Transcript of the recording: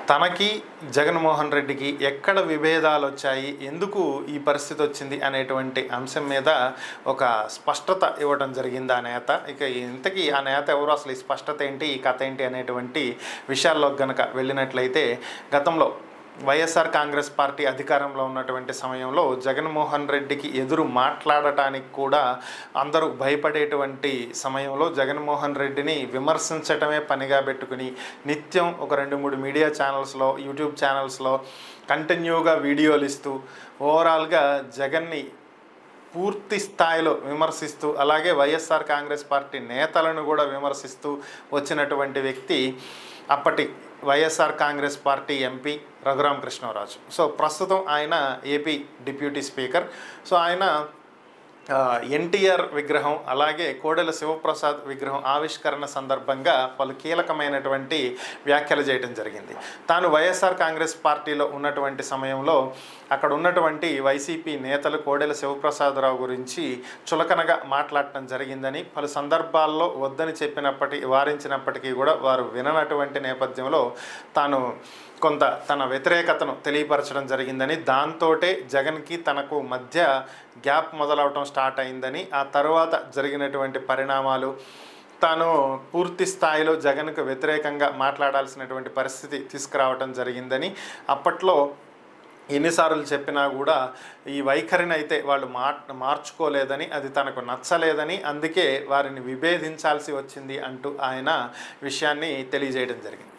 తనకి జగన్మోహన్ రెడ్డికి ఎక్కడ విభేదాలొచ్చాయి, ఎందుకు ఈ పరిస్థితి వచ్చింది అనేటువంటి అంశం మీద ఒక స్పష్టత ఇవ్వడం జరిగింది ఆ నేత. ఇక ఇంతకీ ఆ నేత ఎవరు, అసలు ఈ స్పష్టత ఏంటి, ఈ కథ ఏంటి అనేటువంటి విషయాల్లోకి గనక వెళ్ళినట్లయితే, గతంలో వైఎస్ఆర్ కాంగ్రెస్ పార్టీ అధికారంలో ఉన్నటువంటి సమయంలో జగన్మోహన్ రెడ్డికి ఎదురు మాట్లాడటానికి కూడా అందరూ భయపడేటువంటి సమయంలో జగన్మోహన్ రెడ్డిని విమర్శించటమే పనిగా పెట్టుకుని నిత్యం ఒక 2-3 మీడియా ఛానల్స్లో, యూట్యూబ్ ఛానల్స్లో కంటిన్యూగా వీడియోలు ఇస్తూ ఓవరాల్గా జగన్ని పూర్తి స్థాయిలో విమర్శిస్తూ, అలాగే వైఎస్ఆర్ కాంగ్రెస్ పార్టీ నేతలను కూడా విమర్శిస్తూ వచ్చినటువంటి వ్యక్తి అప్పటి వైఎస్ఆర్ కాంగ్రెస్ పార్టీ ఎంపీ రఘురామకృష్ణరాజు. సో ప్రస్తుతం ఆయన ఏపీ డిప్యూటీ స్పీకర్. సో ఆయన ఎన్టీఆర్ విగ్రహం, అలాగే కోడెల శివప్రసాద్ విగ్రహం ఆవిష్కరణ సందర్భంగా పలు కీలకమైనటువంటి వ్యాఖ్యలు చేయడం జరిగింది. తాను వైఎస్ఆర్ కాంగ్రెస్ పార్టీలో ఉన్నటువంటి సమయంలో అక్కడ ఉన్నటువంటి వైసీపీ నేతలు కోడెల శివప్రసాదరావు గురించి చులకనగా మాట్లాడటం జరిగిందని, పలు సందర్భాల్లో వద్దని వారించినప్పటికీ కూడా వారు విననటువంటి నేపథ్యంలో తాను కొంత తన వ్యతిరేకతను తెలియపరచడం జరిగిందని, దాంతోటే జగన్కి తనకు మధ్య గ్యాప్ మొదలవటం స్టార్ట్ అయిందని, ఆ తర్వాత జరిగినటువంటి పరిణామాలు తాను పూర్తి స్థాయిలో జగన్కు వ్యతిరేకంగా మాట్లాడాల్సినటువంటి పరిస్థితి తీసుకురావటం జరిగిందని, అప్పట్లో ఎన్నిసార్లు చెప్పినా కూడా ఈ వైఖరిని అయితే వాళ్ళు మార్చుకోలేదని, అది తనకు నచ్చలేదని, అందుకే వారిని విభేదించాల్సి వచ్చింది అంటూ ఆయన విషయాన్ని తెలియజేయడం జరిగింది.